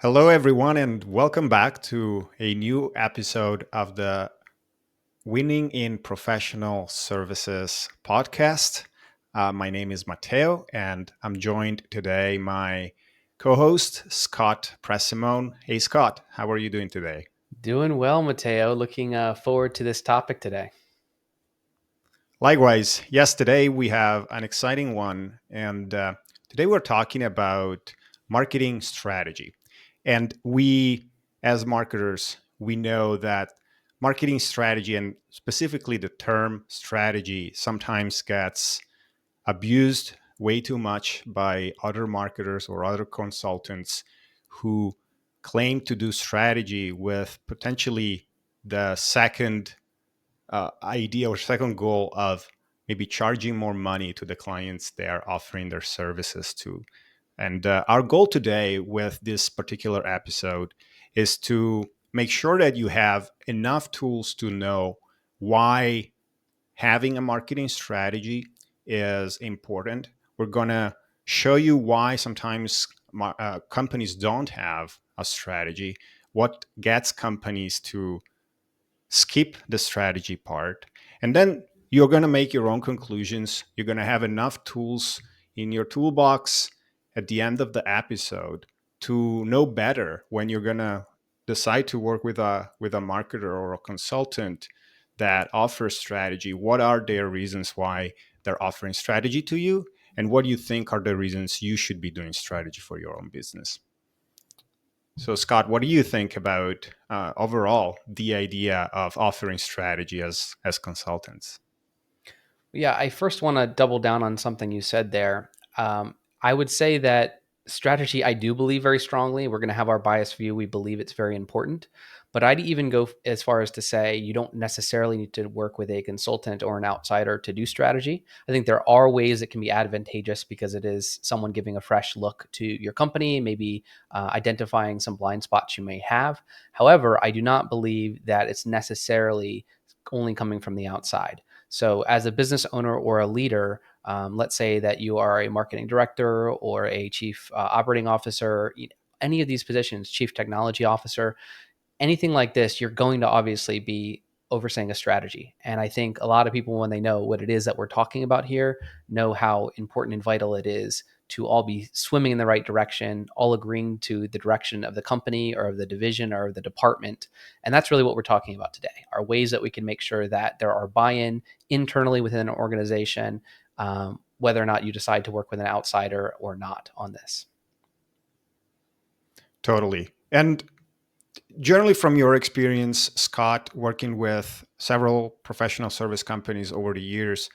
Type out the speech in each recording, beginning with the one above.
Hello, everyone, and welcome back to a new episode of the Winning in Professional Services podcast. My name is Matteo, and I'm joined today my co-host Scott Presimone. Hey, Scott, how are you doing today? Doing well, Mateo. Looking forward to this topic today. Likewise, yes, today we have an exciting one, and today we're talking about marketing strategy. And we, as marketers, we know that marketing strategy and specifically the term strategy sometimes gets abused way too much by other marketers or other consultants who claim to do strategy with potentially the second idea or second goal of maybe charging more money to the clients they are offering their services to. And our goal today with this particular episode is to make sure that you have enough tools to know why having a marketing strategy is important. We're going to show you why sometimes companies don't have a strategy, what gets companies to skip the strategy part, and then you're going to make your own conclusions. You're going to have enough tools in your toolbox at the end of the episode to know better when you're going to decide to work with a marketer or a consultant that offers strategy. What are their reasons why they're offering strategy to you, and what do you think are the reasons you should be doing strategy for your own business? So, Scott, what do you think about overall the idea of offering strategy as consultants? Yeah, I first want to double down on something you said there. I would say that strategy, I do believe very strongly. We're going to have our bias view. We believe it's very important. But I'd even go as far as to say you don't necessarily need to work with a consultant or an outsider to do strategy. I think there are ways it can be advantageous because it is someone giving a fresh look to your company, maybe identifying some blind spots you may have. However, I do not believe that it's necessarily only coming from the outside. So, as a business owner or a leader, let's say that you are a marketing director or a chief operating officer, any of these positions, chief technology officer, anything like this, you're going to obviously be overseeing a strategy. And I think a lot of people, when they know what it is that we're talking about here, know how important and vital it is to all be swimming in the right direction, all agreeing to the direction of the company or of the division or of the department. And that's really what we're talking about today, are ways that we can make sure that there are buy-in internally within an organization, whether or not you decide to work with an outsider or not on this. Totally. And generally, from your experience, Scott, working with several professional service companies over the years,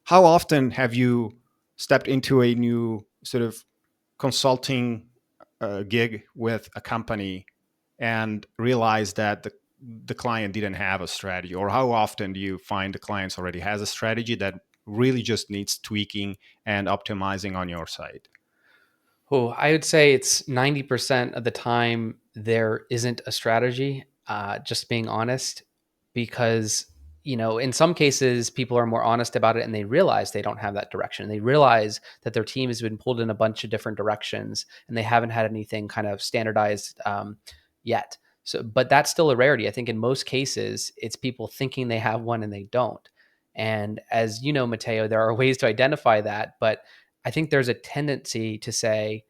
how often have you stepped into a new sort of consulting gig with a company and realized that the client didn't have a strategy? Or how often do you find the clients already has a strategy that really just needs tweaking and optimizing on your side? Oh, I would say it's 90% of the time there isn't a strategy, just being honest, because, in some cases, people are more honest about it and they realize they don't have that direction. They realize that their team has been pulled in a bunch of different directions and they haven't had anything kind of standardized yet. So, but that's still a rarity. I think in most cases, it's people thinking they have one and they don't. And as you know, Mateo, there are ways to identify that, but I think there's a tendency to say,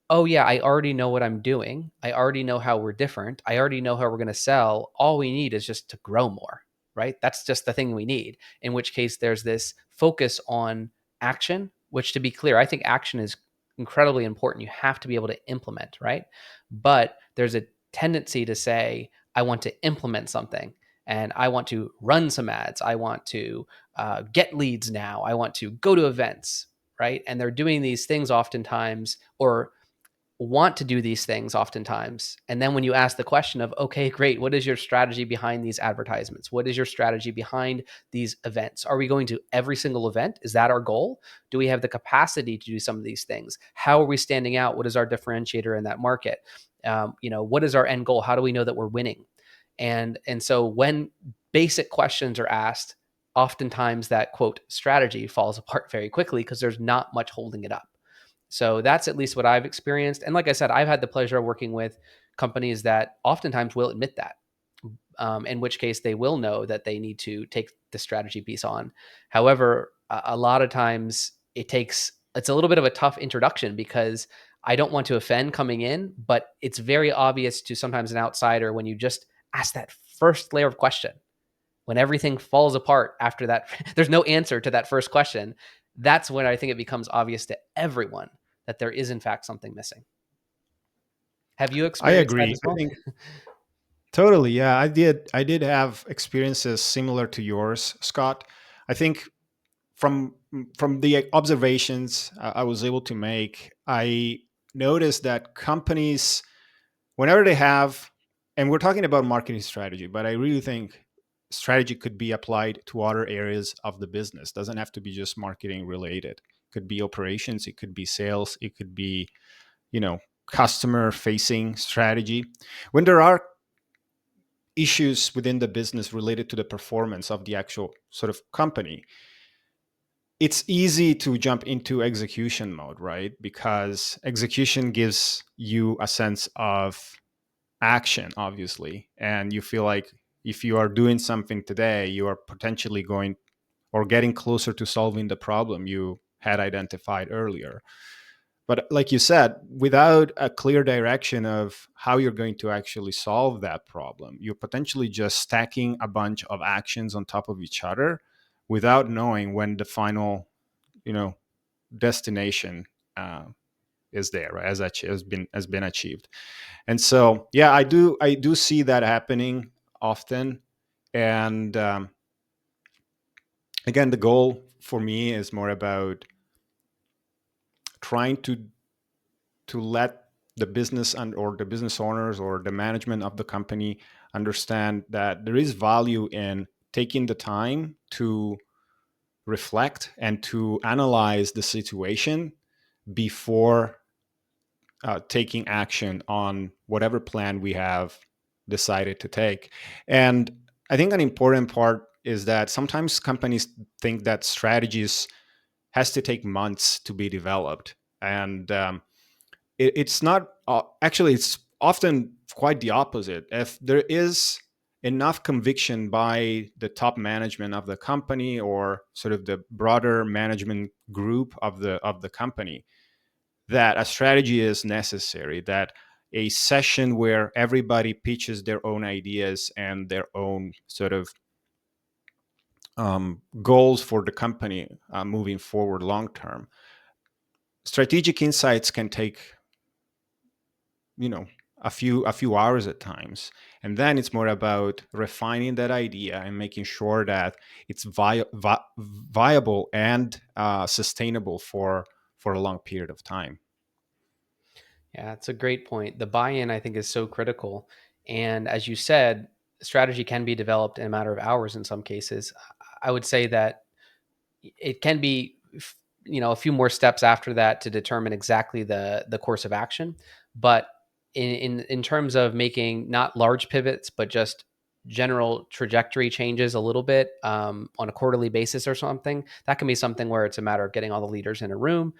oh, yeah, I already know what I'm doing. I already know how we're different. I already know how we're going to sell. All we need is just to grow more, right? That's just the thing we need. In which case, there's this focus on action, which, to be clear, I think action is incredibly important. You have to be able to implement, right? But there's a tendency to say, I want to implement something and I want to run some ads. I want to get leads now. I want to go to events, right? And they're doing these things oftentimes, or want to do these things oftentimes. And then when you ask the question of, okay, great, what is your strategy behind these advertisements? What is your strategy behind these events? Are we going to every single event? Is that our goal? Do we have the capacity to do some of these things? How are we standing out? What is our differentiator in that market? What is our end goal? How do we know that we're winning? And so when basic questions are asked, oftentimes that quote strategy falls apart very quickly because there's not much holding it up. So that's at least what I've experienced. And like I said, I've had the pleasure of working with companies that oftentimes will admit that, in which case they will know that they need to take the strategy piece on. However, a lot of times it's a little bit of a tough introduction because I don't want to offend coming in, but it's very obvious to sometimes an outsider when you just ask that first layer of question, when everything falls apart after that, there's no answer to that first question. That's when I think it becomes obvious to everyone that there is in fact something missing. Have you I experienced that agree. as I well? think totally. Yeah, I did have experiences similar to yours, Scott. I think from from the observations I was able to make, I noticed that companies, whenever they have, and we're talking about marketing strategy, but I really think strategy could be applied to other areas of the business. Doesn't have to be just marketing related. It could be operations, it could be sales, it could be, you know, customer facing strategy. When there are issues within the business related to the performance of the actual sort of company, it's easy to jump into execution mode, right? Because execution gives you a sense of action, obviously. And you feel like if you are doing something today, you are potentially going or getting closer to solving the problem you had identified earlier. But like you said, without a clear direction of how you're going to actually solve that problem, you're potentially just stacking a bunch of actions on top of each other without knowing when the final, you know, destination uh, is there, right? Has been achieved. And so, yeah, I do see that happening often. And again, the goal for me is more about trying to let the business and or the business owners or the management of the company understand that there is value in taking the time to reflect and to analyze the situation before taking action on whatever plan we have decided to take. And I think an important part is that sometimes companies think that strategies has to take months to be developed, and it's not. Actually, it's often quite the opposite. If there is enough conviction by the top management of the company or sort of the broader management group of the company that a strategy is necessary, that a session where everybody pitches their own ideas and their own sort of goals for the company moving forward long term. Strategic insights can take, you know, a few hours at times, and then it's more about refining that idea and making sure that it's viable and sustainable for a long period of time. Yeah, it's a great point. The buy-in, I think, is so critical. And as you said, strategy can be developed in a matter of hours in some cases. I would say that it can be, a few more steps after that to determine exactly the course of action. But in terms of making not large pivots, but just general trajectory changes a little bit, on a quarterly basis or something, that can be something where it's a matter of getting all the leaders in a room,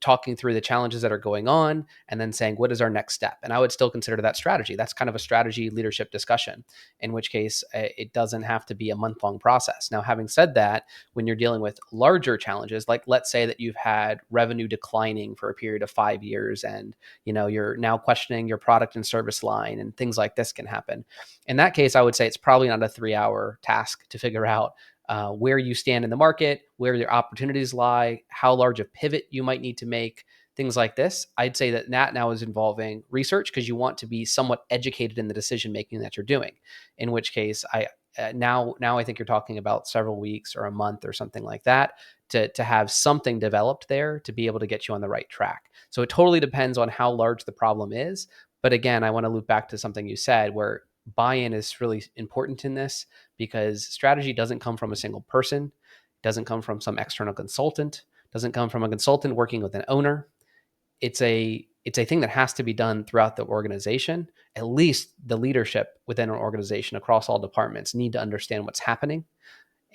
talking through the challenges that are going on, and then saying, what is our next step? And I would still consider that strategy. That's kind of a strategy leadership discussion, in which case it doesn't have to be a month long process. Now, having said that, when you're dealing with larger challenges, like let's say that you've had revenue declining for a period of 5 years, and you're now questioning your product and service line, and things like this can happen. In that case, I would say it's probably not a 3-hour task to figure out where you stand in the market, where your opportunities lie, how large a pivot you might need to make, things like this. I'd say that now is involving research, because you want to be somewhat educated in the decision making that you're doing. In which case, now I think you're talking about several weeks or a month or something like that to have something developed there to be able to get you on the right track. So it totally depends on how large the problem is. But again, I want to loop back to something you said, where buy-in is really important in this, because strategy doesn't come from a single person, doesn't come from some external consultant, doesn't come from a consultant working with an owner. It's a thing that has to be done throughout the organization. At least the leadership within an organization across all departments need to understand what's happening.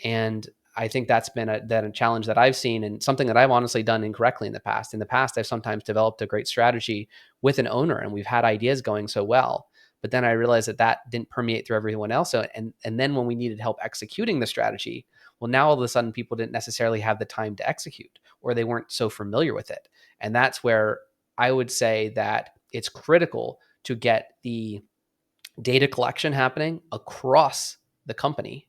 And I think that's been a challenge that I've seen, and something that I've honestly done incorrectly in the past. In the past, I've sometimes developed a great strategy with an owner, and we've had ideas going so well. But then I realized that that didn't permeate through everyone else. So, and then when we needed help executing the strategy, well, now all of a sudden people didn't necessarily have the time to execute, or they weren't so familiar with it. And that's where I would say that it's critical to get the data collection happening across the company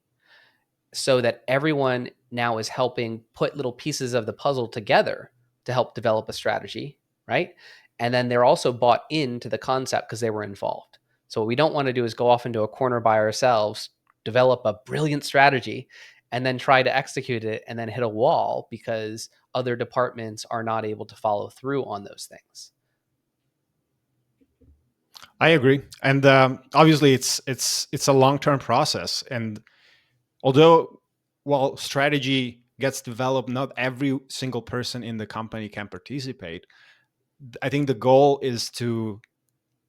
so that everyone now is helping put little pieces of the puzzle together to help develop a strategy, right? And then they're also bought into the concept because they were involved. So what we don't want to do is go off into a corner by ourselves, develop a brilliant strategy, and then try to execute it and then hit a wall because other departments are not able to follow through on those things. I agree, and obviously it's a long term process. And although while strategy gets developed, not every single person in the company can participate. I think the goal is to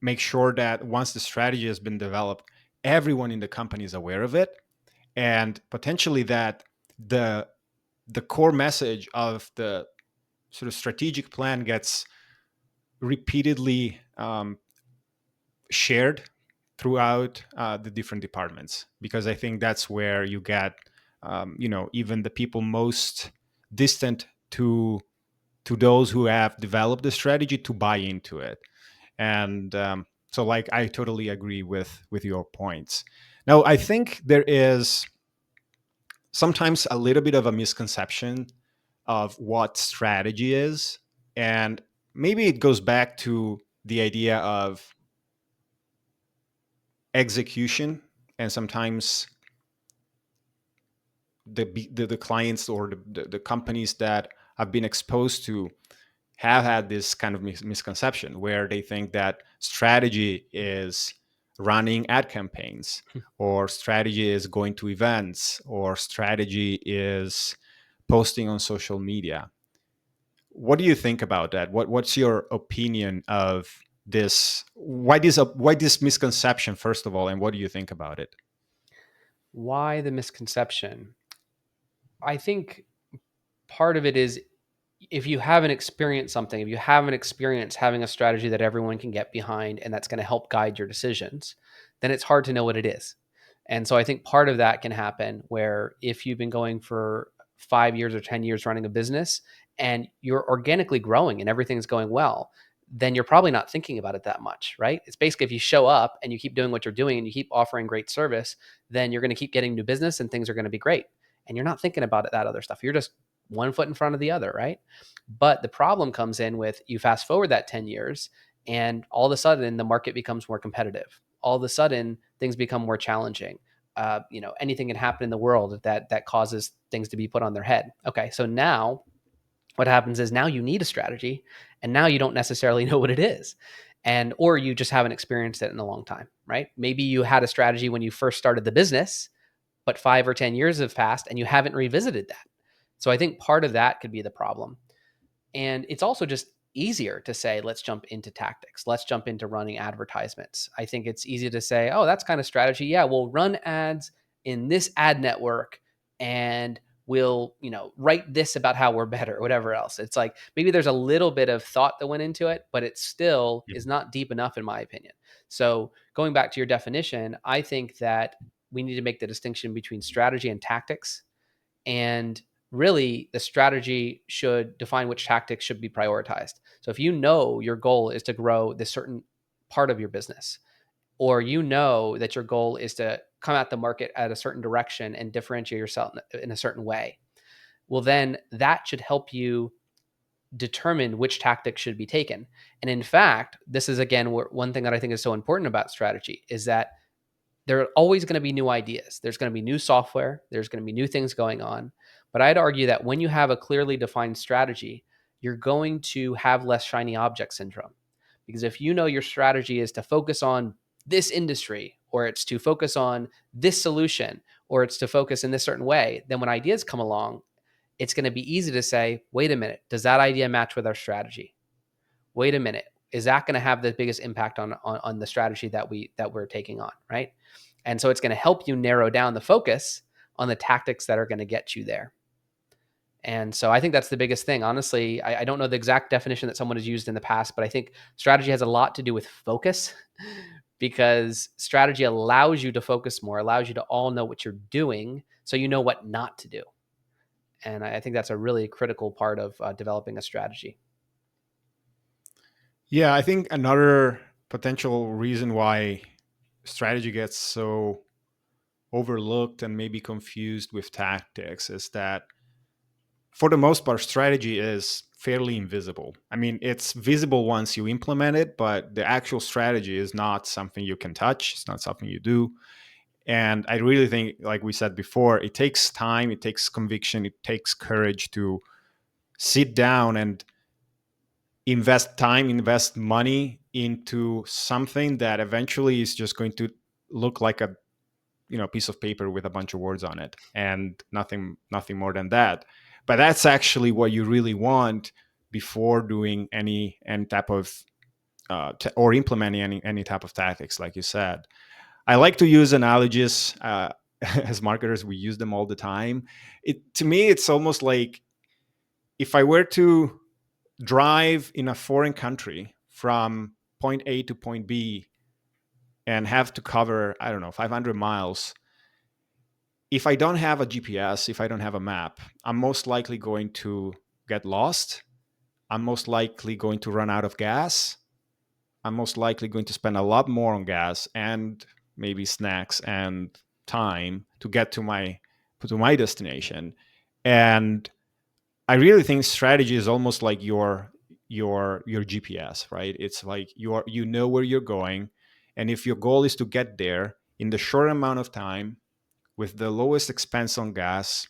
make sure that once the strategy has been developed, everyone in the company is aware of it, and potentially that the the core message of the sort of strategic plan gets repeatedly shared throughout the different departments, because I think that's where you get even the people most distant to those who have developed the strategy to buy into it. And so like I totally agree with your points. Now I think there is sometimes a little bit of a misconception of what strategy is, and maybe it goes back to the idea of execution. And sometimes the clients or the companies that I've been exposed to have had this kind of misconception where they think that strategy is running ad campaigns, or strategy is going to events, or strategy is posting on social media. What do you think about that? What's your opinion of this? Why this misconception, first of all, and what do you think about it? Why the misconception? I think part of it is if you haven't experienced something, if you haven't experienced having a strategy that everyone can get behind and that's going to help guide your decisions, then it's hard to know what it is. And so I think part of that can happen where if you've been going for 5 years or 10 years running a business and you're organically growing and everything's going well, then you're probably not thinking about it that much, right? It's basically if you show up and you keep doing what you're doing and you keep offering great service, then you're going to keep getting new business and things are going to be great. And you're not thinking about it, that other stuff. You're just one foot in front of the other, right? But the problem comes in with you fast forward that 10 years and all of a sudden the market becomes more competitive. All of a sudden things become more challenging. Anything can happen in the world that causes things to be put on their head. Okay, so now what happens is now you need a strategy and now you don't necessarily know what it is. And or you just haven't experienced it in a long time, right? Maybe you had a strategy when you first started the business, but 5 or 10 years have passed and you haven't revisited that. So I think part of that could be the problem. And it's also just easier to say, let's jump into tactics. Let's jump into running advertisements. I think it's easy to say, oh, that's kind of strategy. Yeah, we'll run ads in this ad network and we'll, write this about how we're better or whatever else. It's like maybe there's a little bit of thought that went into it, but it still Yeah. is not deep enough, in my opinion. So going back to your definition, I think that we need to make the distinction between strategy and tactics. And really, the strategy should define which tactics should be prioritized. So if you know your goal is to grow this certain part of your business, or you know that your goal is to come at the market at a certain direction and differentiate yourself in a certain way, well, then that should help you determine which tactics should be taken. And in fact, this is again one thing that I think is so important about strategy is that there are always going to be new ideas. There's going to be new software. There's going to be new things going on. But I'd argue that when you have a clearly defined strategy, you're going to have less shiny object syndrome. Because if you know your strategy is to focus on this industry, or it's to focus on this solution, or it's to focus in this certain way, then when ideas come along, it's going to be easy to say, wait a minute, does that idea match with our strategy? Wait a minute, is that going to have the biggest impact on the strategy that we're taking on, right? And so it's going to help you narrow down the focus, on the tactics that are going to get you there. And so I think that's the biggest thing. Honestly, I don't know the exact definition that someone has used in the past, but I think strategy has a lot to do with focus because strategy allows you to focus more, allows you to all know what you're doing so you know what not to do. And I think that's a really critical part of developing a strategy. Yeah, I think another potential reason why strategy gets so overlooked and maybe confused with tactics is that for the most part, strategy is fairly invisible. I mean, it's visible once you implement it, but the actual strategy is not something you can touch. It's not something you do. And I really think, like we said before, it takes time, it takes conviction, it takes courage to sit down and invest time, invest money into something that eventually is just going to look like a piece of paper with a bunch of words on it and nothing more than that. But that's actually what you really want before doing any type of or implementing any type of tactics, like you said. I like to use analogies. As marketers, we use them all the time. To me, it's almost like if I were to drive in a foreign country from point A to point B and have to cover, I don't know, 500 miles. If I don't have a GPS, if I don't have a map, I'm most likely going to get lost. I'm most likely going to run out of gas. I'm most likely going to spend a lot more on gas and maybe snacks and time to get to my destination. And I really think strategy is almost like your GPS, right? It's like you know where you're going, and if your goal is to get there in the short amount of time with the lowest expense on gas,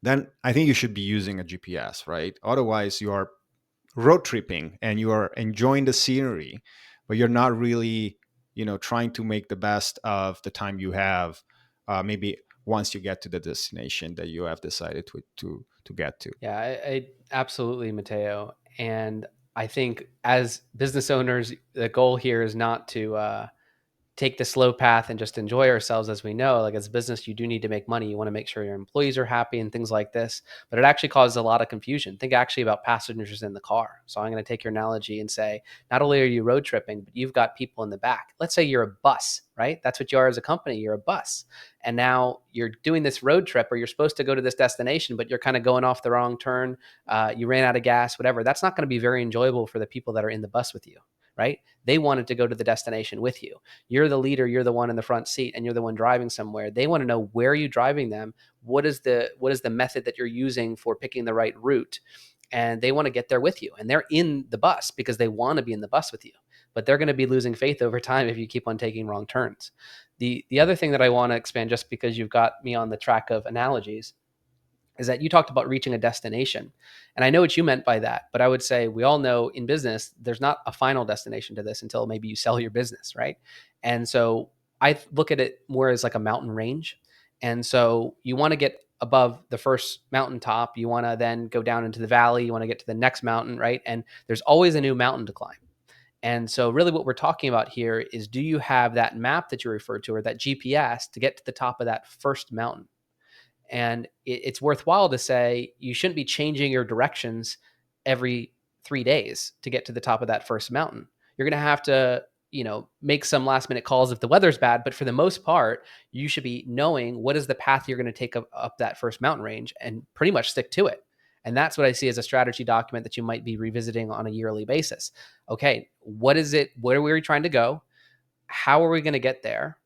then I think you should be using a GPS, right? Otherwise, you are road tripping and you are enjoying the scenery, but you're not really, trying to make the best of the time you have. Maybe once you get to the destination that you have decided to get to. Yeah, I absolutely, Mateo. And I think as business owners, the goal here is not to take the slow path and just enjoy ourselves. As we know, like as a business, you do need to make money. You want to make sure your employees are happy and things like this, but it actually causes a lot of confusion. Think actually about passengers in the car. So I'm going to take your analogy and say, not only are you road tripping, but you've got people in the back. Let's say you're a bus, right? That's what you are as a company. You're a bus. And now you're doing this road trip or you're supposed to go to this destination, but you're kind of going off the wrong turn. You ran out of gas, whatever. That's not going to be very enjoyable for the people that are in the bus with you, right? They wanted to go to the destination with you. You're the leader, you're the one in the front seat, and you're the one driving somewhere. They want to know, where are you driving them? What is the method that you're using for picking the right route? And they want to get there with you. And they're in the bus because they want to be in the bus with you. But they're going to be losing faith over time if you keep on taking wrong turns. The other thing that I want to expand, just because you've got me on the track of analogies, is that you talked about reaching a destination. And I know what you meant by that, but I would say we all know in business, there's not a final destination to this until maybe you sell your business, right? And so I look at it more as like a mountain range. And so you want to get above the first mountaintop. You want to then go down into the valley. You want to get to the next mountain, right? And there's always a new mountain to climb. And so, really, what we're talking about here is, do you have that map that you referred to or that GPS to get to the top of that first mountain? And it's worthwhile to say you shouldn't be changing your directions every 3 days to get to the top of that first mountain. You're going to have to, make some last minute calls if the weather's bad. But for the most part, you should be knowing what is the path you're going to take up that first mountain range and pretty much stick to it. And that's what I see as a strategy document that you might be revisiting on a yearly basis. Okay, what is it? Where are we trying to go? How are we going to get there?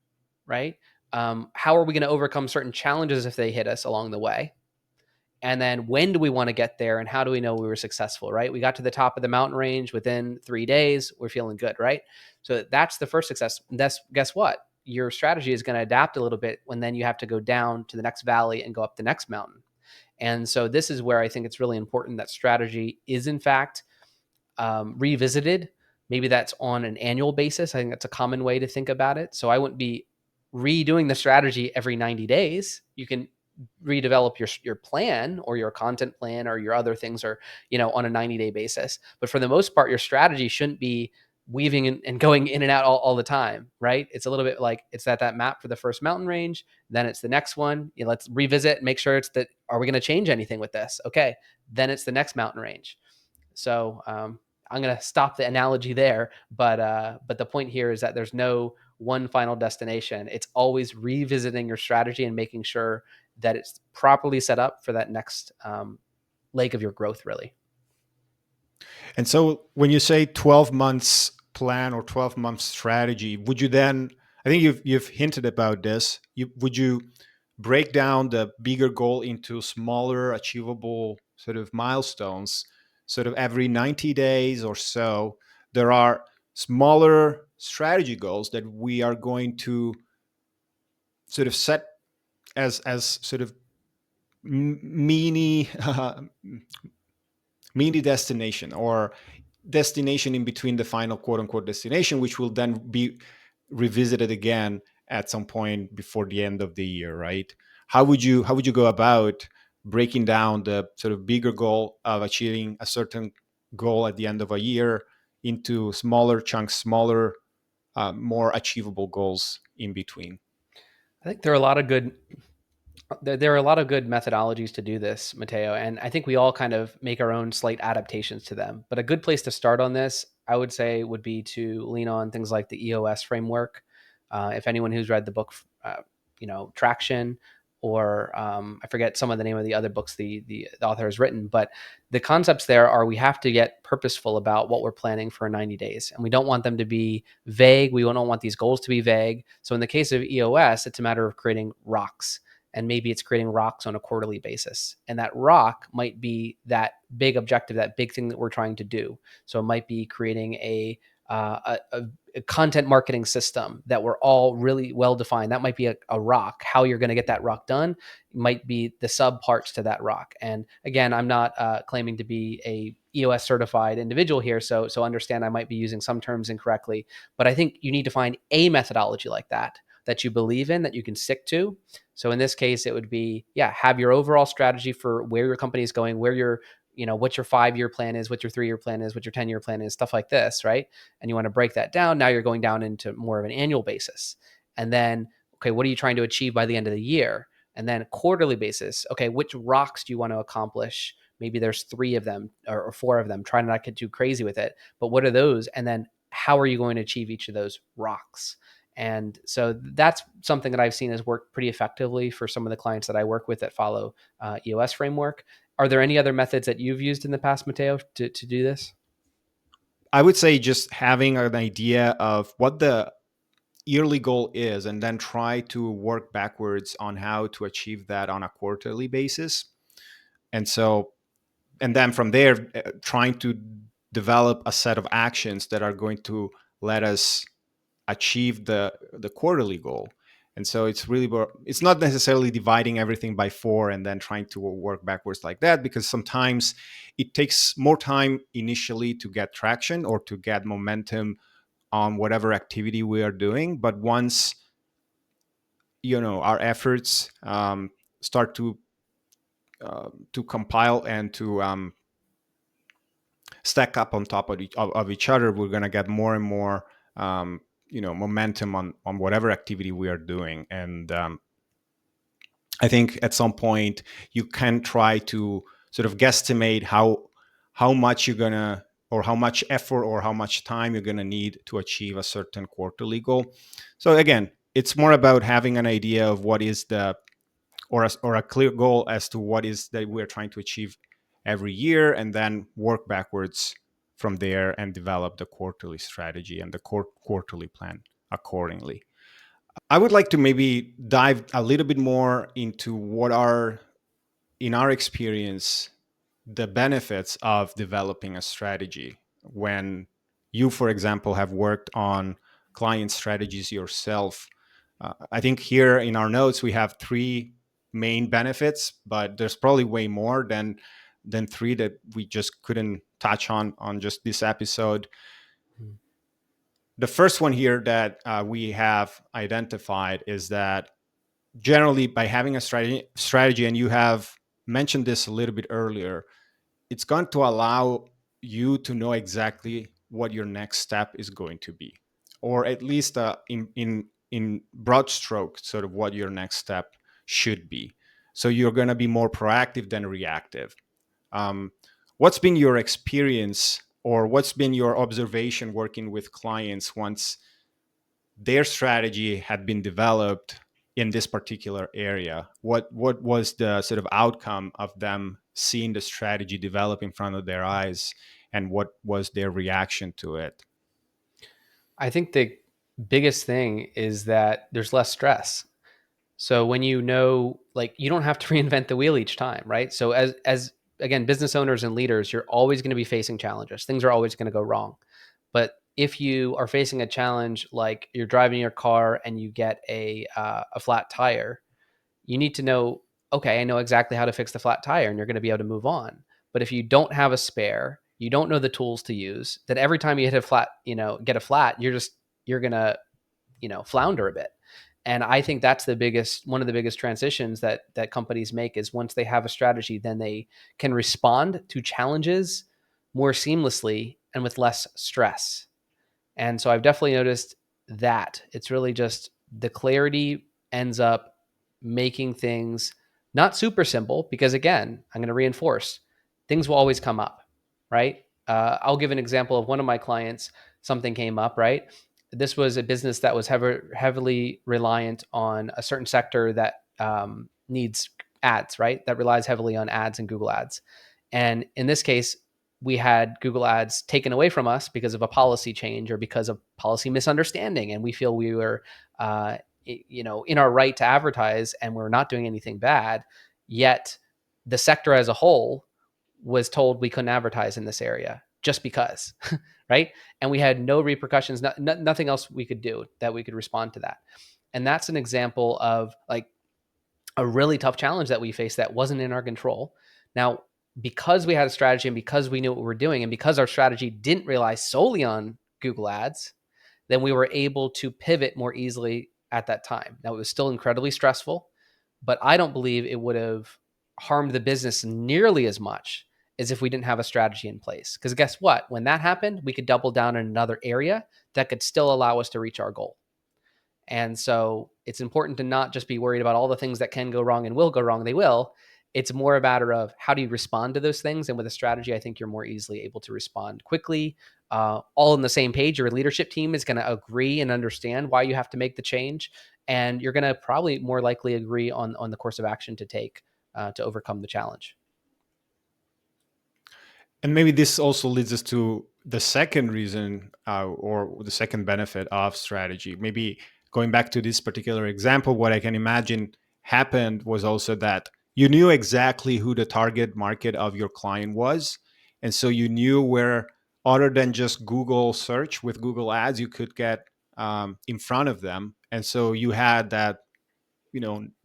Right? How are we going to overcome certain challenges if they hit us along the way? And then when do we want to get there and how do we know we were successful, right? We got to the top of the mountain range within 3 days. We're feeling good, right? So that's the first success. And that's, guess what? Your strategy is going to adapt a little bit when then you have to go down to the next valley and go up the next mountain. And so this is where I think it's really important that strategy is in fact revisited. Maybe that's on an annual basis. I think that's a common way to think about it. So I wouldn't be redoing the strategy every 90 days. You can redevelop your plan or your content plan or your other things, or on a 90-day basis. But for the most part, your strategy shouldn't be weaving and going in and out all the time, right? It's a little bit like it's that map for the first mountain range, then it's the next one. Let's revisit, make sure it's that. Are we going to change anything with this? Okay, then it's the next mountain range. So I'm going to stop the analogy there, but the point here is that there's no one final destination. It's always revisiting your strategy and making sure that it's properly set up for that next leg of your growth, really. And so when you say 12 months plan or 12 months strategy, would you then, I think you've hinted about this, would you break down the bigger goal into smaller achievable sort of milestones, sort of every 90 days or so there are smaller strategy goals that we are going to sort of set as sort of mini mini destination or destination in between the final quote unquote destination, which will then be revisited again at some point before the end of the year, right? How would you go about breaking down the sort of bigger goal of achieving a certain goal at the end of a year into smaller chunks, smaller, more achievable goals in between? I think there are a lot of good there are a lot of good methodologies to do this, Mateo, and I think we all kind of make our own slight adaptations to them. But a good place to start on this, I would say, would be to lean on things like the EOS framework. If anyone who's read the book, Traction, or I forget some of the name of the other books the author has written, but the concepts there are we have to get purposeful about what we're planning for 90 days, and we don't want them to be vague. We don't want these goals to be vague. So in the case of EOS, it's a matter of creating rocks, and maybe it's creating rocks on a quarterly basis. And that rock might be that big objective, that big thing that we're trying to do. So it might be creating a content marketing system that we're all really well defined. That might be a rock. How you're going to get that rock done might be the sub parts to that rock. And again, I'm not claiming to be a EOS certified individual here, so understand I might be using some terms incorrectly, but I think you need to find a methodology like that you believe in, that you can stick to. So in this case, it would be, yeah, have your overall strategy for where your company is going, where your, what your 5-year plan is, what your 3-year plan is, what your 10-year plan is, stuff like this, right? And you want to break that down. Now you're going down into more of an annual basis. And then, okay, what are you trying to achieve by the end of the year? And then quarterly basis, okay, which rocks do you want to accomplish? Maybe there's 3 of them or 4 of them. Try not to get too crazy with it. But what are those? And then how are you going to achieve each of those rocks? And so that's something that I've seen has worked pretty effectively for some of the clients that I work with that follow EOS framework. Are there any other methods that you've used in the past, Mateo, to do this? I would say just having an idea of what the yearly goal is and then try to work backwards on how to achieve that on a quarterly basis. And so, and then from there, trying to develop a set of actions that are going to let us achieve the quarterly goal. And so it's not necessarily dividing everything by 4 and then trying to work backwards like that, because sometimes it takes more time initially to get traction or to get momentum on whatever activity we are doing. But once our efforts start to compile and to stack up on top of each other, we're going to get more and more momentum on whatever activity we are doing. And I think at some point you can try to sort of guesstimate how much you're gonna, or how much effort or how much time you're gonna need to achieve a certain quarterly goal. So again, it's more about having an idea of what is the, or a clear goal as to what is that we're trying to achieve every year, and then work backwards from there and develop the quarterly strategy and the quarterly plan accordingly. I would like to maybe dive a little bit more into what are, in our experience, the benefits of developing a strategy when you, for example, have worked on client strategies yourself. I think here in our notes we have 3 main benefits, but there's probably way more than 3 that we just couldn't touch on just this episode. Hmm. The first one here that we have identified is that generally by having a strategy, and you have mentioned this a little bit earlier, it's going to allow you to know exactly what your next step is going to be, or at least in broad strokes, sort of what your next step should be. So you're going to be more proactive than reactive. Um, what's been your experience, or what's been your observation working with clients once their strategy had been developed in this particular area? What was the sort of outcome of them seeing the strategy develop in front of their eyes, and what was their reaction to it? I think the biggest thing is that there's less stress. So when you know, like, you don't have to reinvent the wheel each time, right? So as again, business owners and leaders, you're always going to be facing challenges. Things are always going to go wrong. But if you are facing a challenge, like you're driving your car and you get a flat tire, you need to know, okay, I know exactly how to fix the flat tire, and you're going to be able to move on. But if you don't have a spare, you don't know the tools to use, then every time you hit a flat, get a flat, you're going to, flounder a bit. And I think that's one of the biggest transitions that companies make, is once they have a strategy, then they can respond to challenges more seamlessly and with less stress. And so I've definitely noticed that it's really just the clarity ends up making things not super simple, because again, I'm going to reinforce, things will always come up, right? I'll give an example of one of my clients. Something came up, right? This was a business that was heavily reliant on a certain sector that needs ads, right? That relies heavily on ads and Google ads. And in this case, we had Google ads taken away from us because of a policy change or because of policy misunderstanding. And we feel we were, in our right to advertise, and we're not doing anything bad. Yet the sector as a whole was told we couldn't advertise in this area just because, right? And we had no repercussions, nothing else we could do that we could respond to that. And that's an example of, like, a really tough challenge that we faced that wasn't in our control. Now, because we had a strategy and because we knew what we were doing, and because our strategy didn't rely solely on Google ads, then we were able to pivot more easily at that time. Now, it was still incredibly stressful, but I don't believe it would have harmed the business nearly as much as if we didn't have a strategy in place. Because guess what? When that happened, we could double down in another area that could still allow us to reach our goal. And so it's important to not just be worried about all the things that can go wrong and will go wrong. They will. It's more a matter of how do you respond to those things. And with a strategy, I think you're more easily able to respond quickly, all on the same page. Your leadership team is going to agree and understand why you have to make the change. And you're going to probably more likely agree on the course of action to take to overcome the challenge. And maybe this also leads us to the second reason, or the second benefit of strategy. Maybe going back to this particular example, what I can imagine happened was also that you knew exactly who the target market of your client was. And so you knew where, other than just Google search with Google ads, you could get in front of them. And so you had that,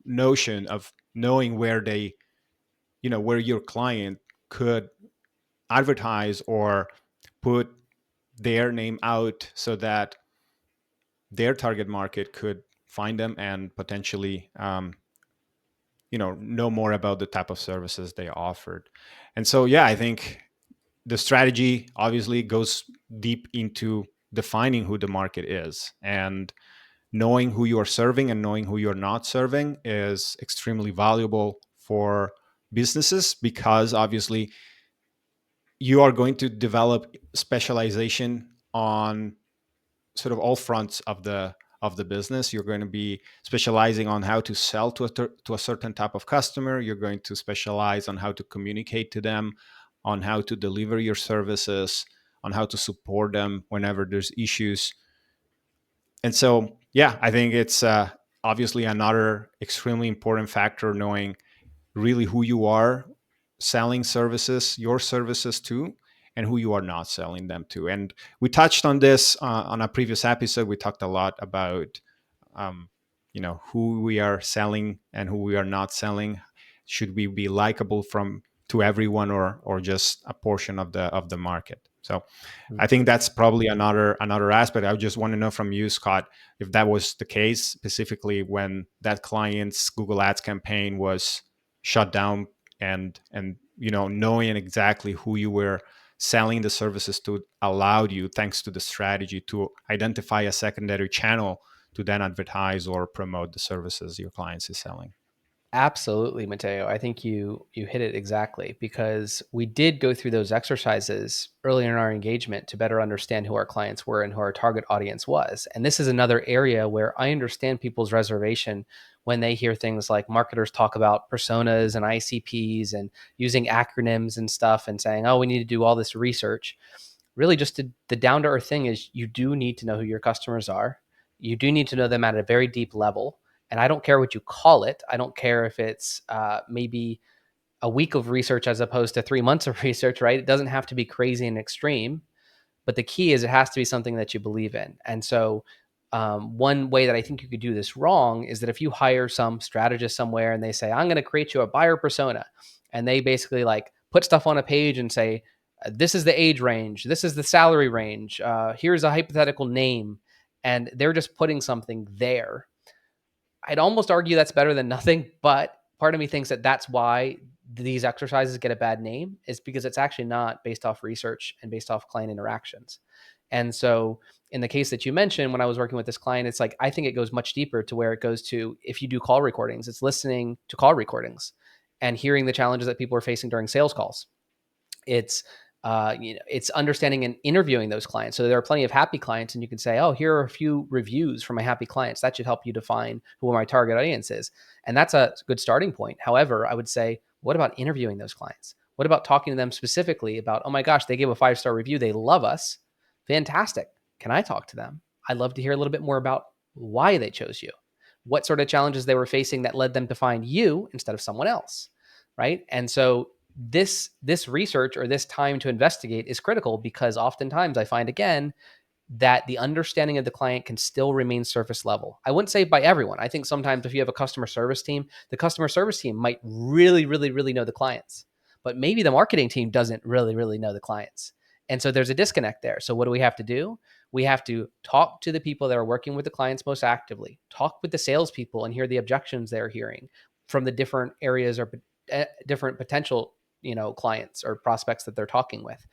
notion of knowing where where your client could advertise or put their name out, so that their target market could find them and potentially know more about the type of services they offered. And so, yeah, I think the strategy obviously goes deep into defining who the market is, and knowing who you are serving and knowing who you're not serving is extremely valuable for businesses, because obviously you are going to develop specialization on sort of all fronts of the business. You're going to be specializing on how to sell to a certain type of customer. You're going to specialize on how to communicate to them, on how to deliver your services, on how to support them whenever there's issues. And so, yeah, I think it's obviously another extremely important factor, knowing really who you are selling your services to, and who you are not selling them to. And we touched on this on a previous episode. We talked a lot about um, who we are selling and who we are not selling. Should we be likable from to everyone, or just a portion of the market? So I think that's probably another aspect. I just want to know from you, Scott, if that was the case, specifically when that client's Google Ads campaign was shut down, and knowing exactly who you were selling the services to allowed you, thanks to the strategy, to identify a secondary channel to then advertise or promote the services your clients is selling. Absolutely, Mateo. I think you hit it exactly, because we did go through those exercises earlier in our engagement to better understand who our clients were and who our target audience was. And this is another area where I understand people's reservation when they hear things like marketers talk about personas and ICPs and using acronyms and stuff and saying, "Oh, we need to do all this research." Really, the down to earth thing is you do need to know who your customers are. You do need to know them at a very deep level. And I don't care what you call it. I don't care if it's maybe a week of research as opposed to 3 months of research, right? It doesn't have to be crazy and extreme. But the key is it has to be something that you believe in. And so, one way that I think you could do this wrong is that if you hire some strategist somewhere and they say, "I'm going to create you a buyer persona," and they basically like put stuff on a page and say, "This is the age range, this is the salary range, here's a hypothetical name," and they're just putting something there. I'd almost argue that's better than nothing, but part of me thinks that that's why these exercises get a bad name, is because it's actually not based off research and based off client interactions. And so, in the case that you mentioned, when I was working with this client, it's like I think it goes much deeper to where it goes to, if you do call recordings, it's listening to call recordings and hearing the challenges that people are facing during sales calls. It's it's understanding and interviewing those clients. So there are plenty of happy clients, and you can say, "Oh, here are a few reviews from my happy clients." That should help you define who my target audience is, and that's a good starting point. However, I would say, what about interviewing those clients? What about talking to them specifically about, "Oh my gosh, they gave a 5-star review. They love us. Fantastic. Can I talk to them? I'd love to hear a little bit more about why they chose you, what sort of challenges they were facing that led them to find you instead of someone else." Right? And so this research or this time to investigate is critical, because oftentimes I find, again, that the understanding of the client can still remain surface level. I wouldn't say by everyone. I think sometimes if you have a customer service team, the customer service team might really, really, really know the clients, but maybe the marketing team doesn't really, really know the clients. And so there's a disconnect there. So what do we have to do? We have to talk to the people that are working with the clients most actively, talk with the salespeople and hear the objections they're hearing from the different areas or different potential, clients or prospects that they're talking with.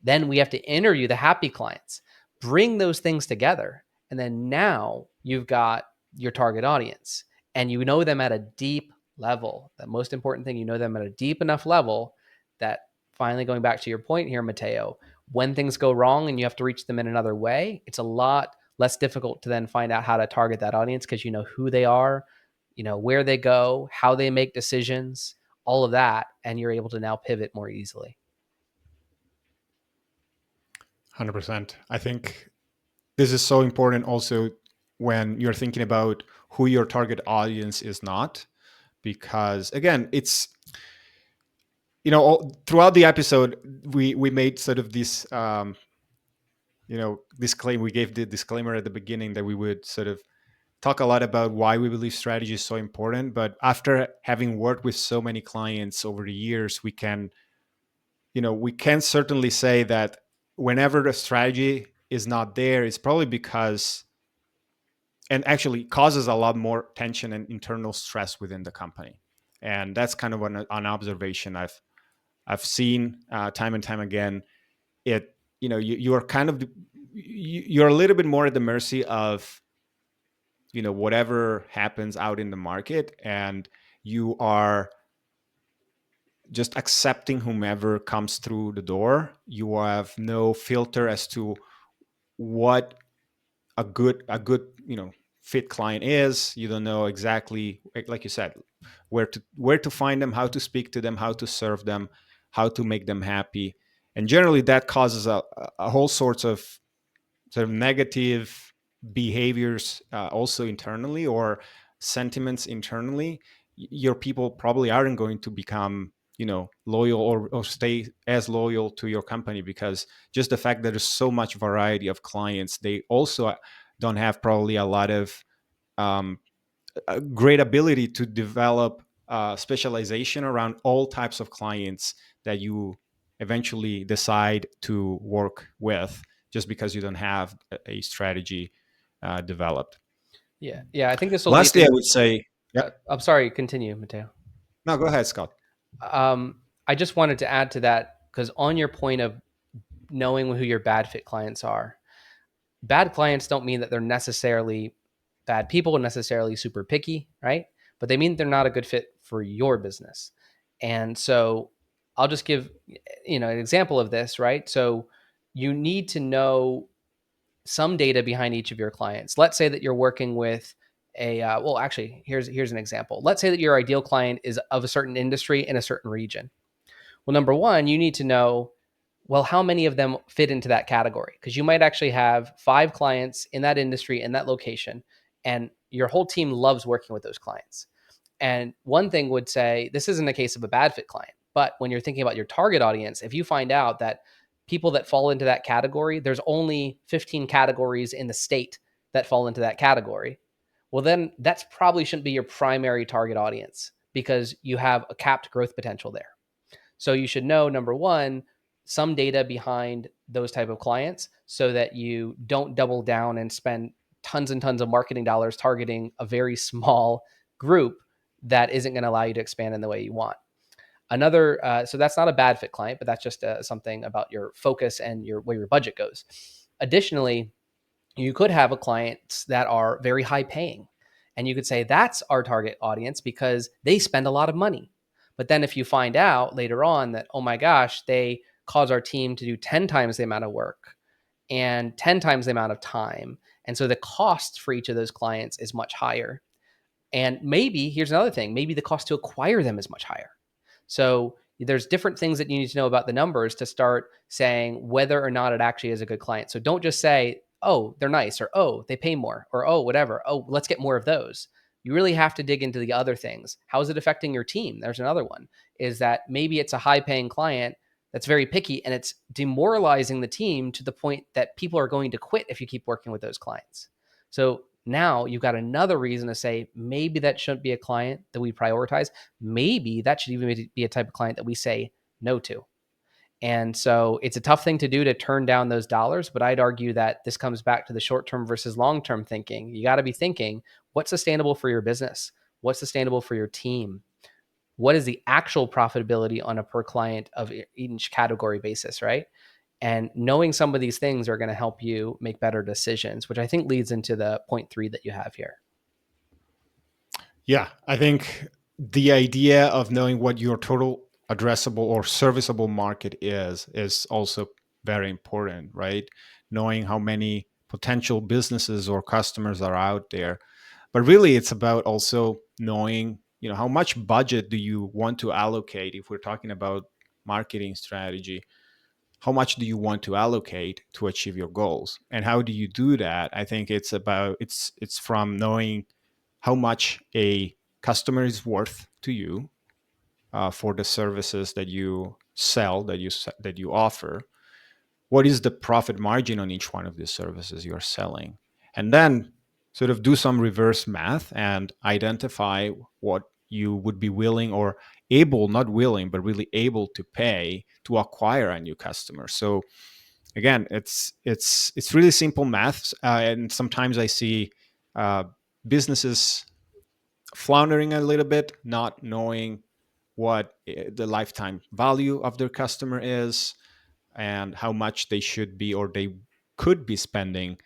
Then we have to interview the happy clients, bring those things together. And then now you've got your target audience and you know them at a deep level. The most important thing, you know them at a deep enough level that, finally going back to your point here, Mateo, when things go wrong and you have to reach them in another way, it's a lot less difficult to then find out how to target that audience, because you know who they are, where they go, how they make decisions, all of that. And you're able to now pivot more easily. 100%. I think this is so important also when you're thinking about who your target audience is not, because again, it's, throughout the episode, we made sort of this, disclaimer. We gave the disclaimer at the beginning that we would sort of talk a lot about why we believe strategy is so important. But after having worked with so many clients over the years, we can certainly say that whenever the strategy is not there, it's probably because, and actually causes a lot more tension and internal stress within the company. And that's kind of an observation I've seen time and time again. You're kind of, you're a little bit more at the mercy of whatever happens out in the market, and you are just accepting whomever comes through the door. You have no filter as to what a good fit client is. You don't know exactly, like you said, where to find them, how to speak to them, how to serve them, how to make them happy. And generally that causes a whole sorts of sort of negative behaviors, also internally, or sentiments internally. Your people probably aren't going to become loyal, or stay as loyal to your company, because just the fact that there's so much variety of clients, they also don't have probably a lot of um, a great ability to develop specialization around all types of clients that you eventually decide to work with, just because you don't have a strategy developed. Yeah. Yeah. I think this will lead Lastly, I in. would say, yep. I'm sorry, continue, Mateo. No, go ahead, Scott. I just wanted to add to that, because on your point of knowing who your bad fit clients are. Bad clients don't mean that they're necessarily bad people, necessarily super picky, right? But they mean they're not a good fit for your business. And so I'll just give an example of this, right? So you need to know some data behind each of your clients. Let's say that you're working with well, actually, here's an example. Let's say that your ideal client is of a certain industry in a certain region. Well, number one, you need to know, well, how many of them fit into that category? Because you might actually have 5 clients in that industry, in that location, and your whole team loves working with those clients. And one thing would say, this isn't a case of a bad fit client, but when you're thinking about your target audience, if you find out that people that fall into that category, there's only 15 categories in the state that fall into that category, well, then that's probably shouldn't be your primary target audience because you have a capped growth potential there. So you should know, number one, some data behind those type of clients so that you don't double down and spend tons and tons of marketing dollars targeting a very small group that isn't going to allow you to expand in the way you want. Another, so that's not a bad fit client, but that's just something about your focus and your where your budget goes. Additionally, you could have a clients that are very high paying, and you could say that's our target audience because they spend a lot of money. But then if you find out later on that, oh my gosh, they cause our team to do 10 times the amount of work and 10 times the amount of time, and so the cost for each of those clients is much higher. And maybe here's another thing, maybe the cost to acquire them is much higher. So there's different things that you need to know about the numbers to start saying whether or not it actually is a good client. So don't just say, oh, they're nice, or oh, they pay more, or oh, whatever. Oh, let's get more of those. You really have to dig into the other things. How is it affecting your team? There's another one, is that maybe it's a high paying client that's very picky and it's demoralizing the team to the point that people are going to quit if you keep working with those clients. So now you've got another reason to say maybe that shouldn't be a client that we prioritize. Maybe that should even be a type of client that we say no to. And so it's a tough thing to do to turn down those dollars, but I'd argue that this comes back to the short term versus long term thinking. You got to be thinking what's sustainable for your business? What's sustainable for your team? What is the actual profitability on a per client of each category basis, right? And knowing some of these things are going to help you make better decisions, which I think leads into the point 3 that you have here. Yeah, I think the idea of knowing what your total addressable or serviceable market is also very important, right? Knowing how many potential businesses or customers are out there. But really it's about also knowing, how much budget do you want to allocate if we're talking about marketing strategy. How much do you want to allocate to achieve your goals? And how do you do that? I think it's from knowing how much a customer is worth to you for the services that you sell, that you offer. What is the profit margin on each one of these services you're selling? And then sort of do some reverse math and identify what you would be willing or able, not willing, but really able to pay to acquire a new customer. So again, it's really simple maths, and sometimes I see uh, businesses floundering a little bit, not knowing what the lifetime value of their customer is and how much they should be or they could be spending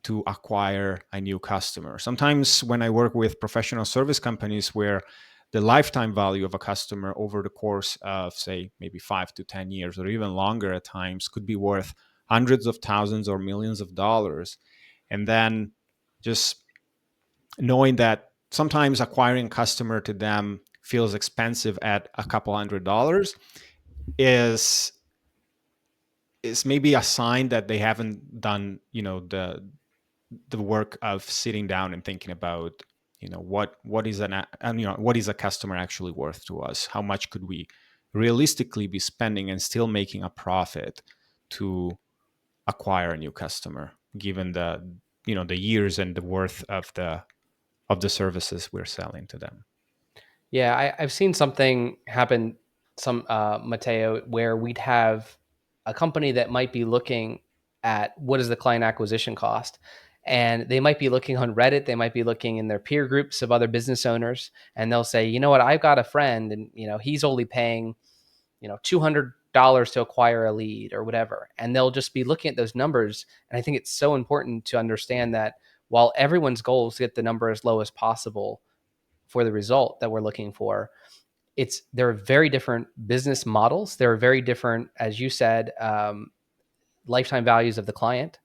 to acquire a new customer. Sometimes when I work with professional service companies where the lifetime value of a customer over the course of, say, maybe 5 to 10 years or even longer at times could be worth hundreds of thousands or millions of dollars. And then just knowing that sometimes acquiring a customer to them feels expensive at a couple $100 is maybe a sign that they haven't done the work of sitting down and thinking about what is what is a customer actually worth to us, how much could we realistically be spending and still making a profit to acquire a new customer given the years and the worth of the services we're selling to them. Yeah, I've seen something happen, some Mateo, where we'd have a company that might be looking at what is the client acquisition cost, and they might be looking on Reddit, they might be looking in their peer groups of other business owners, and they'll say, you know what, I've got a friend, and he's only paying, $200 dollars to acquire a lead or whatever. And they'll just be looking at those numbers. And I think it's so important to understand that while everyone's goal is to get the number as low as possible for the result that we're looking for, there are very different business models. There are very different, as you said, lifetime values of the client.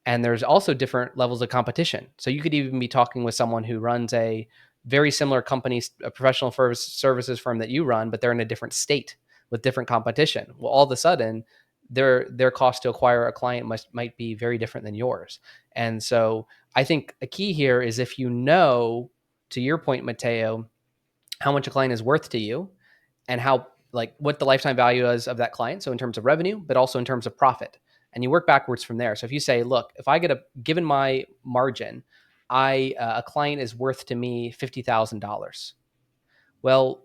And there's also different levels of competition. So you could even be talking with someone who runs a very similar company, a professional services firm that you run, but they're in a different state with different competition. Well, all of a sudden, their cost to acquire a client might be very different than yours. And so I think a key here is if you know, to your point, Mateo, how much a client is worth to you, and how, like, what the lifetime value is of that client. So in terms of revenue, but also in terms of profit. And you work backwards from there. So if you say, look, if I get given my margin, a client is worth to me $50,000. Well,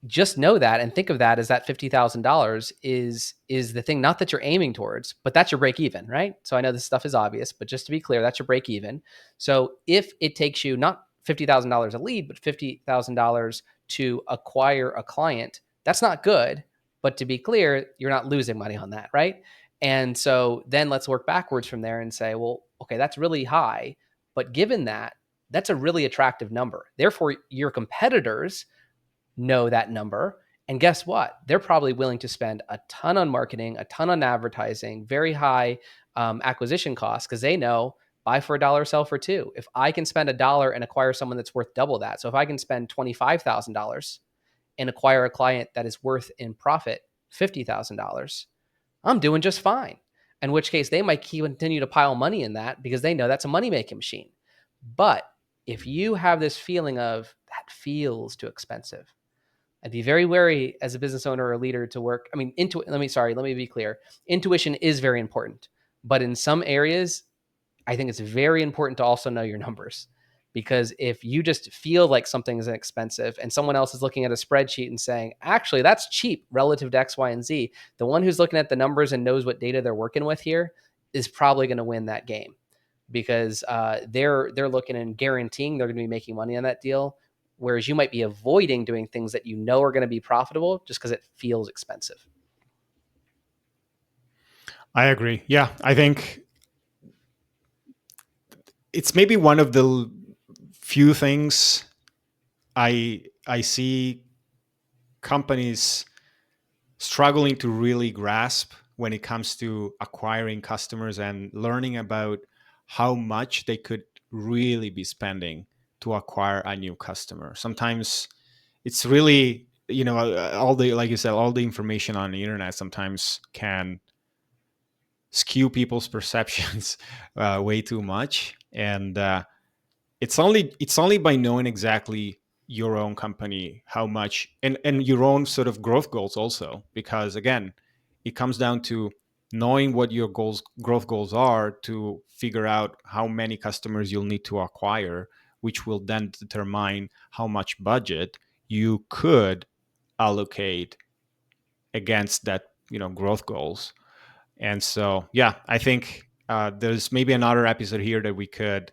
just know that and think of that as that $50,000 is the thing, not that you're aiming towards, but that's your break even, right? So I know this stuff is obvious, but just to be clear, that's your break even. So if it takes you not $50,000 a lead, but $50,000 to acquire a client, that's not good. But to be clear, you're not losing money on that, right? And so then let's work backwards from there and say, well, okay, that's really high, but given that, that's a really attractive number. Therefore, your competitors know that number. And guess what? They're probably willing to spend a ton on marketing, a ton on advertising, very high acquisition costs, because they know buy for a dollar, sell for two. If I can spend a dollar and acquire someone that's worth double that, so if I can spend $25,000 and acquire a client that is worth in profit $50,000, I'm doing just fine. In which case, they might continue to pile money in that because they know that's a money making machine. But if you have this feeling of that feels too expensive, I'd be very wary as a business owner or a leader to work. I mean, let me be clear. Intuition is very important, but in some areas, I think it's very important to also know your numbers, because if you just feel like something is expensive and someone else is looking at a spreadsheet and saying, actually, that's cheap relative to X, Y, and Z, the one who's looking at the numbers and knows what data they're working with here is probably going to win that game, because they're looking and guaranteeing they're going to be making money on that deal, whereas you might be avoiding doing things that you know are going to be profitable just because it feels expensive. I agree. Yeah, I think it's maybe one of the few things I see companies struggling to really grasp when it comes to acquiring customers and learning about how much they could really be spending to acquire a new customer. Sometimes it's really, all the, like you said, all the information on the internet sometimes can skew people's perceptions way too much. And it's only by knowing exactly your own company how much, and your own sort of growth goals also, because again, it comes down to knowing what your growth goals are, to figure out how many customers you'll need to acquire, which will then determine how much budget you could allocate against that, growth goals. And so, yeah, I think there's maybe another episode here that we could,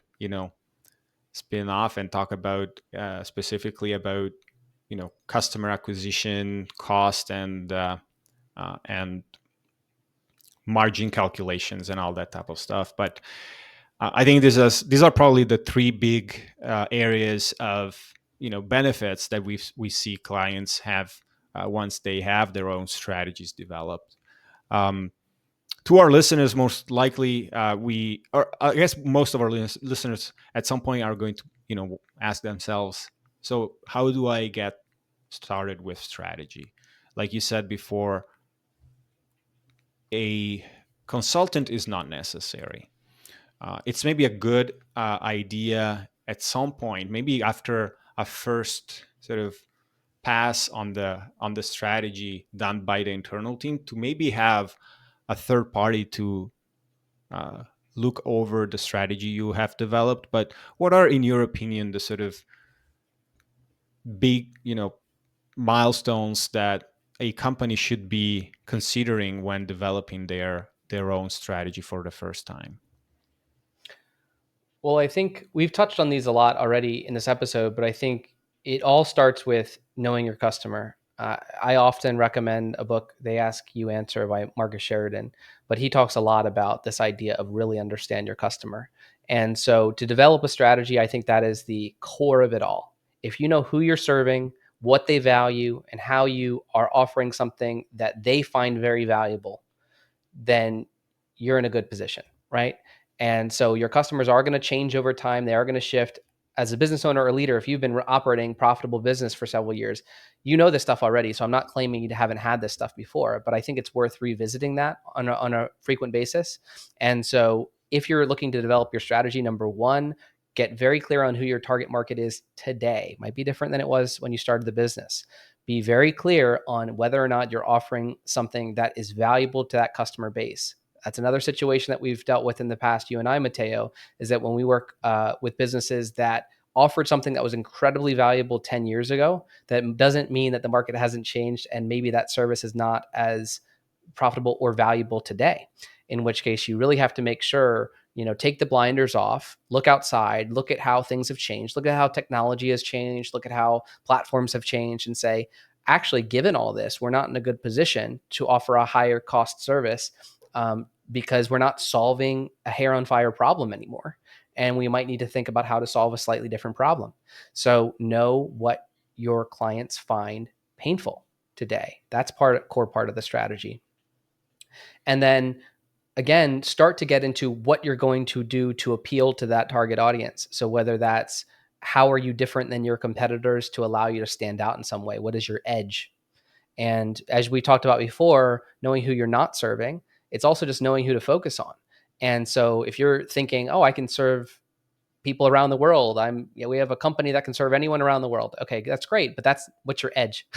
spin off and talk about specifically about, customer acquisition cost and margin calculations and all that type of stuff. But I think these are probably the three big areas of, benefits that we see clients have once they have their own strategies developed. Um, to our listeners, most likely, or I guess most of our listeners at some point are going to, ask themselves, so how do I get started with strategy? Like you said before, a consultant is not necessary. It's maybe a good idea at some point, maybe after a first sort of pass on the strategy done by the internal team, to maybe have a third party to uh, look over the strategy you have developed. But what are, in your opinion, the sort of big, milestones that a company should be considering when developing their own strategy for the first time? Well, I think we've touched on these a lot already in this episode, but I think it all starts with knowing your customer. I often recommend a book, They Ask You Answer by Marcus Sheridan, but he talks a lot about this idea of really understand your customer. And so to develop a strategy, I think that is the core of it all. If you know who you're serving, what they value, and how you are offering something that they find very valuable, then you're in a good position, right? And so your customers are going to change over time. They are going to shift. As a business owner or leader, if you've been operating profitable business for several years, you know this stuff already. So I'm not claiming you haven't had this stuff before, but I think it's worth revisiting that on a frequent basis. And so if you're looking to develop your strategy, number one, get very clear on who your target market is today. Might be different than it was when you started the business. Be very clear on whether or not you're offering something that is valuable to that customer base. That's another situation that we've dealt with in the past, you and I, Mateo, is that when we work with businesses that offered something that was incredibly valuable 10 years ago, that doesn't mean that the market hasn't changed and maybe that service is not as profitable or valuable today. In which case, you really have to make sure, take the blinders off, look outside, look at how things have changed, look at how technology has changed, look at how platforms have changed, and say, actually, given all this, we're not in a good position to offer a higher cost service, because we're not solving a hair on fire problem anymore. And we might need to think about how to solve a slightly different problem. So know what your clients find painful today. That's core part of the strategy. And then again, start to get into what you're going to do to appeal to that target audience. So whether that's how are you different than your competitors to allow you to stand out in some way? What is your edge? And as we talked about before, knowing who you're not serving, it's also just knowing who to focus on. And so if you're thinking, oh, I can serve people around the world. We have a company that can serve anyone around the world. Okay, that's great, but what's your edge?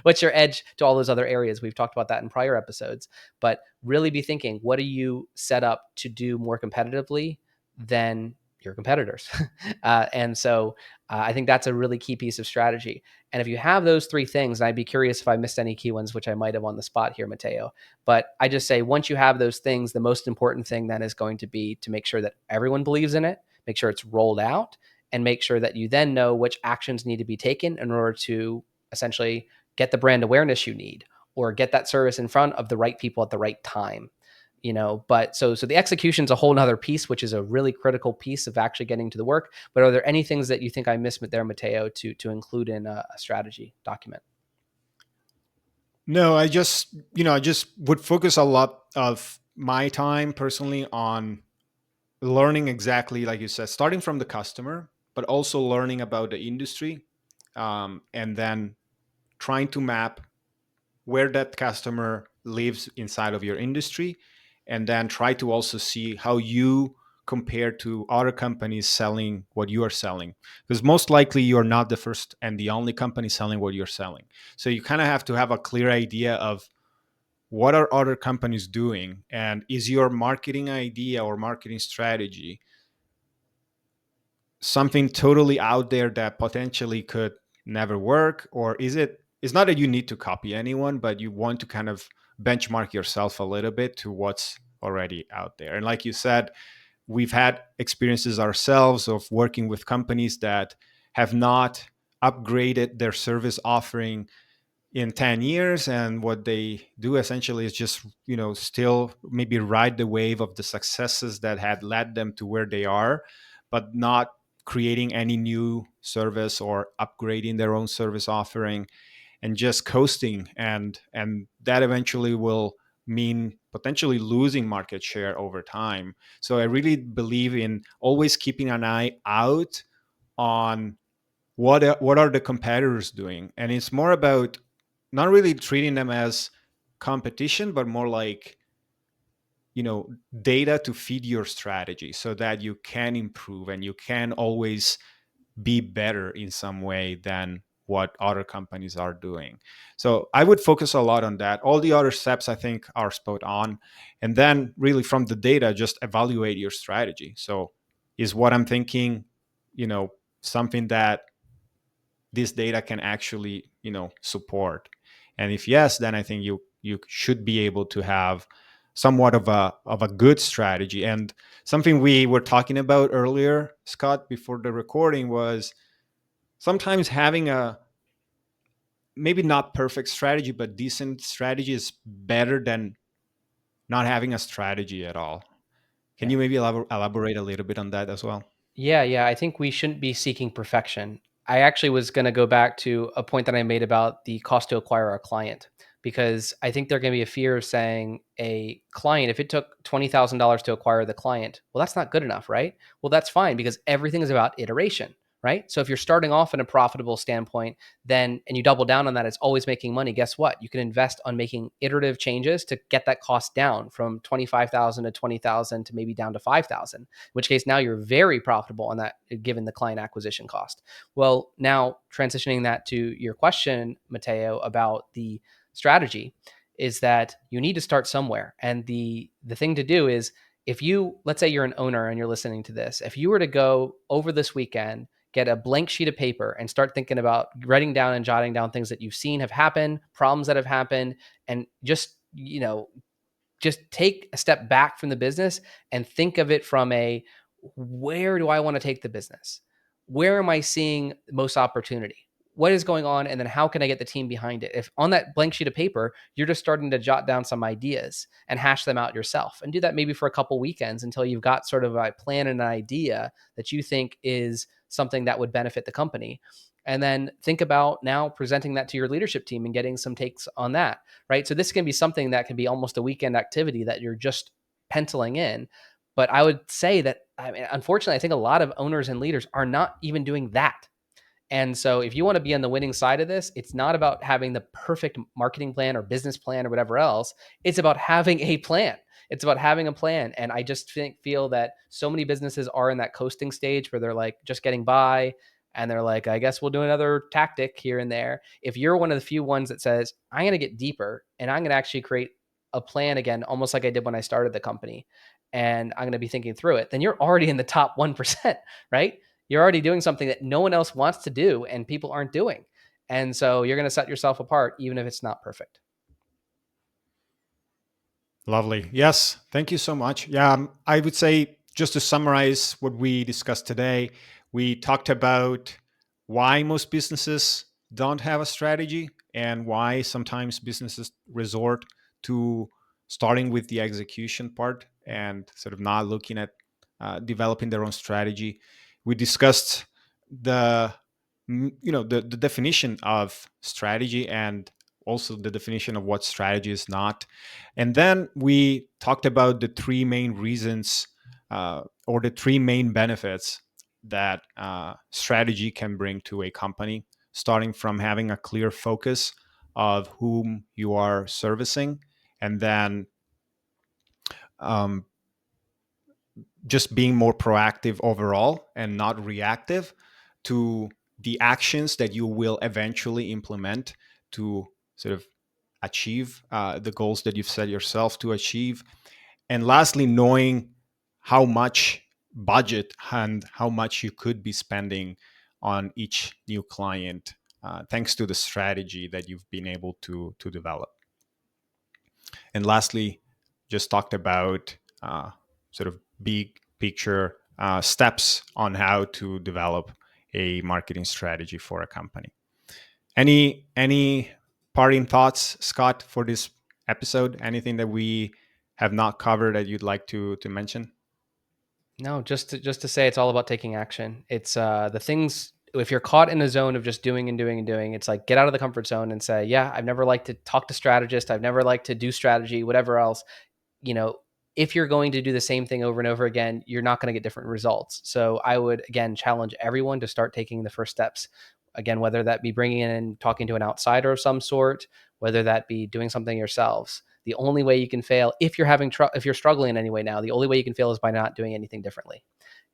What's your edge to all those other areas? We've talked about that in prior episodes, but really be thinking, what are you set up to do more competitively than your competitors? And so I think that's a really key piece of strategy. And if you have those three things, and I'd be curious if I missed any key ones, which I might have on the spot here, Mateo, but I just say once you have those things, the most important thing then is going to be to make sure that everyone believes in it, make sure it's rolled out, and make sure that you then know which actions need to be taken in order to essentially get the brand awareness you need or get that service in front of the right people at the right time. But so the execution is a whole nother piece, which is a really critical piece of actually getting to the work. But are there any things that you think I missed there, Mateo, to include in a strategy document? No, I just would focus a lot of my time personally on learning exactly like you said, starting from the customer, but also learning about the industry, and then trying to map where that customer lives inside of your industry, and then try to also see how you compare to other companies selling what you are selling, because most likely you're not the first and the only company selling what you're selling. So you kind of have to have a clear idea of what are other companies doing, and is your marketing idea or marketing strategy something totally out there that potentially could never work, or it's not that you need to copy anyone, but you want to kind of benchmark yourself a little bit to what's already out there. And like you said, we've had experiences ourselves of working with companies that have not upgraded their service offering in 10 years, and what they do essentially is just still maybe ride the wave of the successes that had led them to where they are, but not creating any new service or upgrading their own service offering, and just coasting, and that eventually will mean potentially losing market share over time. So I really believe in always keeping an eye out on what are the competitors doing, and it's more about not really treating them as competition, but more like data to feed your strategy so that you can improve and you can always be better in some way than what other companies are doing. So I would focus a lot on that. All the other steps I think are spot on, and then really from the data just evaluate your strategy. So is what I'm thinking something that this data can actually support? And if yes, then I think you should be able to have somewhat of a good strategy. And something we were talking about earlier, Scott, before the recording, was sometimes having maybe not perfect strategy, but decent strategy is better than not having a strategy at all. Can Yeah. you maybe elaborate a little bit on that as well? Yeah, yeah. I think we shouldn't be seeking perfection. I actually was going to go back to a point that I made about the cost to acquire a client, because I think there going to be a fear of saying a client, if it took $20,000 to acquire the client, well, that's not good enough, right? Well, that's fine because everything is about iteration, right? So if you're starting off in a profitable standpoint, then and you double down on that, it's always making money. Guess what? You can invest on making iterative changes to get that cost down from 25,000 to 20,000 to maybe down to 5,000, in which case now you're very profitable on that given the client acquisition cost. Well, now transitioning that to your question, Mateo, about the strategy, is that you need to start somewhere. And the thing to do is, if you, let's say you're an owner and you're listening to this, if you were to go over this weekend, get a blank sheet of paper and start thinking about writing down and jotting down things that you've seen have happened, problems that have happened, and just take a step back from the business and think of it from a, where do I want to take the business? Where am I seeing most opportunity? What is going on? And then how can I get the team behind it? If on that blank sheet of paper, you're just starting to jot down some ideas and hash them out yourself, and do that maybe for a couple weekends until you've got sort of a plan and an idea that you think is something that would benefit the company. And then think about now presenting that to your leadership team and getting some takes on that, right? So this can be something that can be almost a weekend activity that you're just penciling in. But I would say that, I mean, unfortunately, I think a lot of owners and leaders are not even doing that. And so if you want to be on the winning side of this, it's not about having the perfect marketing plan or business plan or whatever else. It's about having a plan. It's about having a plan. And I just feel that so many businesses are in that coasting stage where they're like just getting by, and they're like, I guess we'll do another tactic here and there. If you're one of the few ones that says, I'm going to get deeper and I'm going to actually create a plan again, almost like I did when I started the company, and I'm going to be thinking through it, then you're already in the top 1%, right? You're already doing something that no one else wants to do and people aren't doing. And so you're going to set yourself apart, even if it's not perfect. Lovely. Yes. Thank you so much. Yeah. I would say, just to summarize what we discussed today, we talked about why most businesses don't have a strategy and why sometimes businesses resort to starting with the execution part and sort of not looking at developing their own strategy. We discussed the the definition of strategy and also the definition of what strategy is not. And then we talked about the three main reasons or the three main benefits that strategy can bring to a company, starting from having a clear focus of whom you are servicing, and then um, just being more proactive overall and not reactive to the actions that you will eventually implement to sort of achieve the goals that you've set yourself to achieve. And lastly, knowing how much budget and how much you could be spending on each new client, thanks to the strategy that you've been able to develop. And lastly, just talked about sort of big picture steps on how to develop a marketing strategy for a company. Any parting thoughts, Scott, for this episode? Anything that we have not covered that you'd like to mention? No, just to say it's all about taking action. It's the things, if you're caught in a zone of just doing and doing and doing, it's like get out of the comfort zone and say, yeah, I've never liked to talk to strategists, I've never liked to do strategy, whatever else. You know, if you're going to do the same thing over and over again, you're not going to get different results. So I would again challenge everyone to start taking the first steps. Again, whether that be bringing in talking to an outsider of some sort, whether that be doing something yourselves. The only way you can fail, if you're if you're struggling in any way now, the only way you can fail is by not doing anything differently.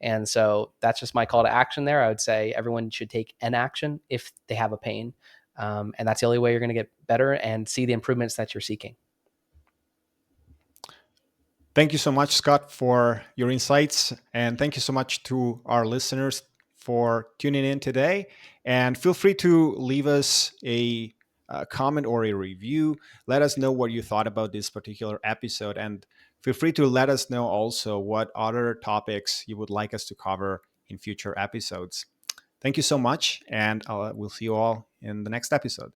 And so that's just my call to action there. I would say everyone should take an action if they have a pain. And that's the only way you're going to get better and see the improvements that you're seeking. Thank you so much, Scott, for your insights. And thank you so much to our listeners for tuning in today. And feel free to leave us a comment or a review. Let us know what you thought about this particular episode. And feel free to let us know also what other topics you would like us to cover in future episodes. Thank you so much. And we'll see you all in the next episode.